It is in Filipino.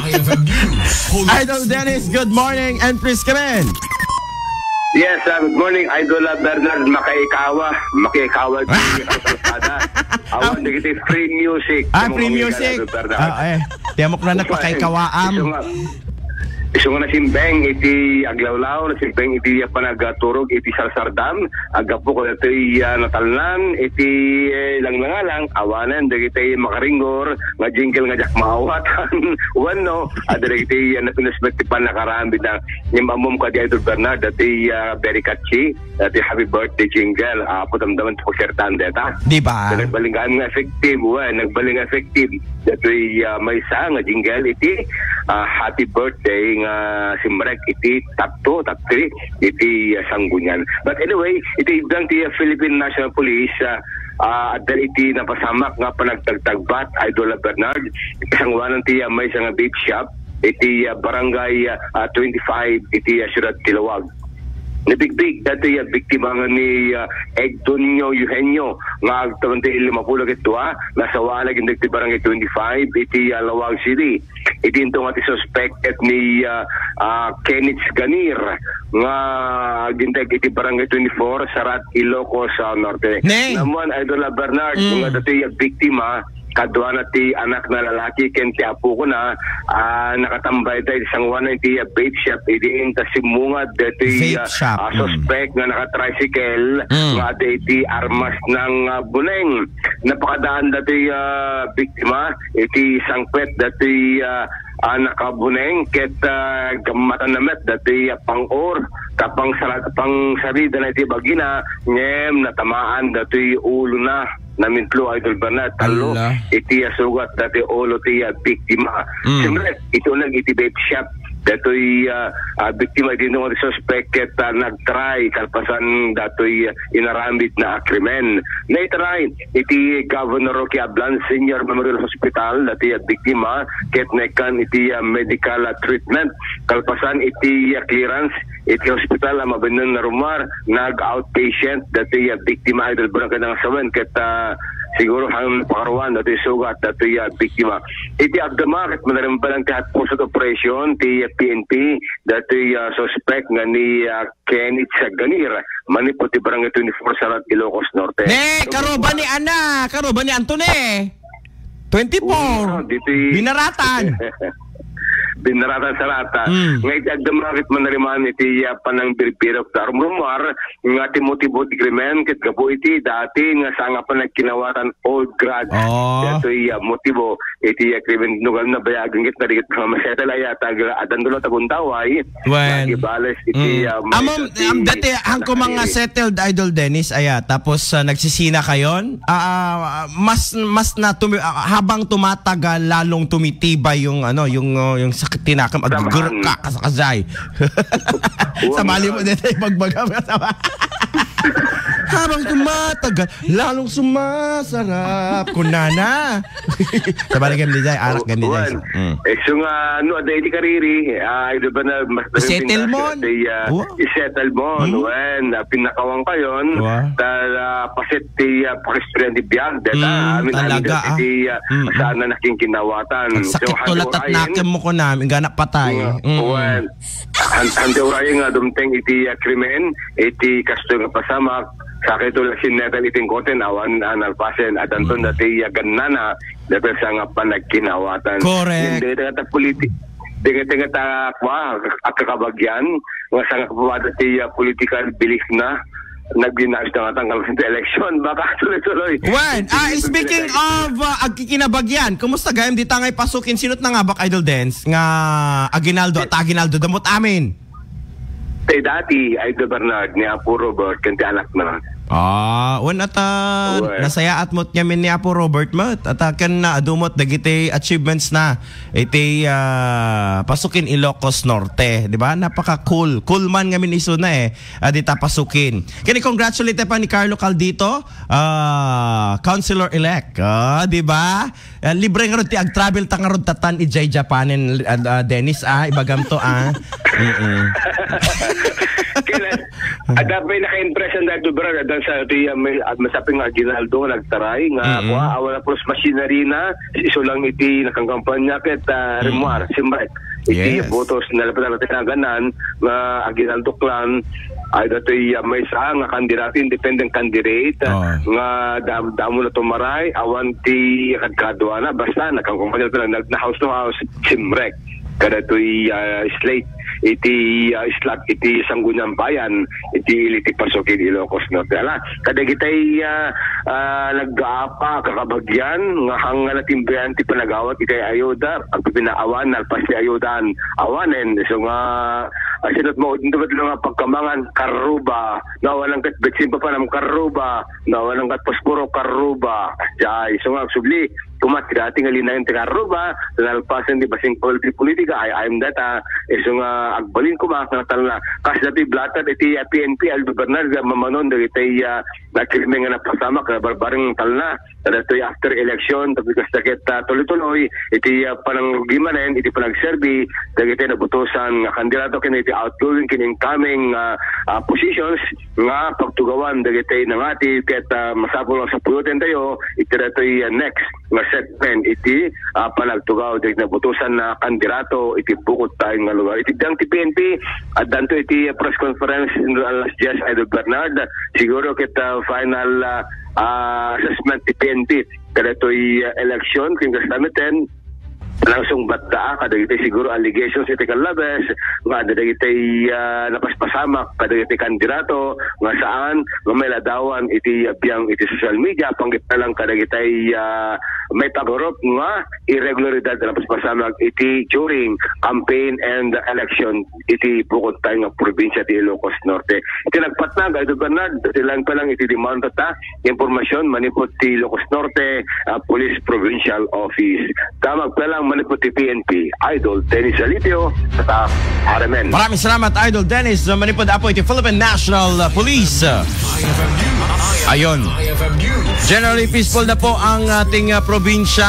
IFM News. Idol Dennis, good morning and please come in. Yes, good morning, Idol Bernard. Makaikawa kalsada. Awan na kita free music. Free music. Tiamok na nagpakaikawaam. Iso nga nasimbeng iti aglawlaw, nasimbeng iti panagaturog iti sarsardam, agapo ko iti natalnan, iti lang awanan, dagiti makaringgor, nga jingle nga jak maawatan, wano, adara iti napinuspect pa nakarambit na nyamamom ka di Idol Bernard, dati very catchy, dati happy birthday jingle, putamdaman po kertan deta. Di ba? Nagbalingaan nga effective, nagbaling effective, dati may isa nga jingle iti happy birthday nga simrek iti tapto iti sanggunyan. But anyway, iti idang ti Philippine National Police adal iti napasamak nga panagtagtagbat Idol Bernard kasangwanan ti may nga vape shop iti barangay 25 iti Ciudad Tilawag. Nabigbig dati biktima nga ni Egtonio Eugenio nga agtawan ti 50 ito nasawalag hindi ti barangay 25 iti Lawag City. Iti ito nga ti suspected ni Kenneth Ganir nga gintag iti barangay 24 Sarat Ilocos Norte. Naman Idol Bernard nga dati biktima kadwa na ti anak na lalaki ken ti apo ko na nakatambay tayo isang wana ti vape shop idiin ta simungad dati suspect nga naka-tricycle nga dati armas ng buneng napakadaan dati biktima iti sangpet dati nakabuneng ket gamatan namet dati pang-or tapang sarida na iti bagina ngem natamaan dati ulo na namintlo Idol Bernard talo iti sugat dati ulo ti biktima. Siyempre ito nag iti vape shop datoy biktima din ng suspected nagtry kalpasan datoy inarambit na krimen. Naitry iti Governor Roque Ablan Senior Memorial Hospital dati biktima ket nekan iti medical treatment kalpasan iti clearance iti hospital mabanon na rumar nag-outpatient dati biktima Idol Bernard kanang sawen ket siguro hang pakaruan dati sugat dati biktima. Iti abdama ket manarim pa lang ti hot operation ti PNP dati suspect nga ni Kenneth Ganir manipot ti barangay 24 Sarat Ilocos Norte. Karoba ni Ana, karoba ni Antone. 24. Binaratan. Binaratan sa rata. Ngayon, agdamakit man nariman iti panang birpirok sa rumor nga timotibo ti krimen ket gabo iti dati nga sanga pa nagkinawatan old grad. Ito motibo iti krimen nugal na bayagan ket narigit nga masettle ay adan dulo taguntaway. Ibales iti dati hangko mga settled Idol Dennis tapos nagsisina kayon mas na habang tumatagal lalong tumitibay yung yung sakit tinakam agurk ka kasakazay. Samali mo dito magbagam habang tumatagal lalong sumasarap kunana. Sabali kami dito arak gani dito. So nga aday di kariri Idol ba na mas settle mo i-settle mo when pinakawang kayon pasit ti pakispriyan di biyag data amin talaga saan na nakingkinawatan sakit tulat at nakim mo ko namin ganap patay hante urayan nga dumteng iti krimen iti kasto nga pasamak sakit ulang sinetan iting koten awan nalpasen at anton dati ganana dati sa nga panagkinawatan correct hindi nga ta politik hindi nga ta kakabagyan nga sa nga kapawada ti political belief na nagbinayos na tanggal sa election baka tuloy-tuloy. Speaking of agkikinabagyan, kumusta gayam di tangay pasukin sinot na nga bak Idol Dance nga Aguinaldo at Aguinaldo damot amin? Dati Idol Bernard ni Apo Robert kanti anak na. Nasaya at mot nyamin ni Apo Robert mat at kan na adumot dagiti achievements na iti pasukin Ilocos Norte, di ba? Napaka cool man ngamin iso na adita pasukin. Kini congratulate pa ni Carlo Caldito, councilor elect, di ba? Libre nga ron ti ag-travel ta nga ron tatan ijay Japanen Dennis ibagam to Kaya dapat naka-impress ang dito brother dan sa masaping nga Ginaldo nagtaray nga awala plus machinery na iso lang iti nakangkampanya ket Remuar Simrek iti botos na lapat na tinaganan nga Aguinaldo clan ay datoy may sa nga kandidato independent candidate nga damo na tumaray awan ti kadkadwa na basta nakangkampanya na house to house Simrek kada to'y slate iti slot iti Sangguniang Bayan iti iliti pasukin Ilocos Norte ala kada kitay nag-aapa kakabagyan nga hanga na timbayan ti panagawat iti ayuda ang pinaawan nalpas ti ayudan awanen so nga sinot mo dito nga pagkamangan karuba nawalang kat betsin pa ng karuba nawalang kat posporo karuba jay so nga subli kumat dati nga linayan ti karuba nalpasan di basing politika I'm that so nga agbalin ko makakatal na kasi dati blatan iti PNP Aldo Bernal mamanon dati nakilime nga napasama ka barbarang tal na dati after election tapos sakit tuloy-tuloy iti panangrugiman na iti panagserbi dati nabutusan nga kandidato kini iti outgoing kini incoming positions nga pagtugawan dati nangati ket masapol sa pulutin tayo iti dati next nga segment iti panagtugaw dati nabutusan na kandidato iti bukod tayong nga lugar iti dang ti PNP at danto iti press conference alas 10 Aldo Bernard siguro ket final assessment ti PNP kada to'y election kung kasamitin langsung batta kada iti siguro allegations iti kalabes nga kada iti napaspasamak kada iti kandidato nga saan nga may ladawan iti biyang iti social media panggit na lang kada iti may pagorop nga irregularidad na napaspasamak iti during campaign and election iti bukod tayo nga probinsya ti Ilocos Norte iti nagpatnag Aldo Bernard silang pa lang iti demand ta informasyon manipot ti Ilocos Norte Police Provincial Office tamag pa lang manipot ti PNP Idol Dennis Alitio sa RMN. Maraming salamat Idol Dennis manipot apo iti Philippine National Police. Ayon, generally peaceful na po ang ating probinsya.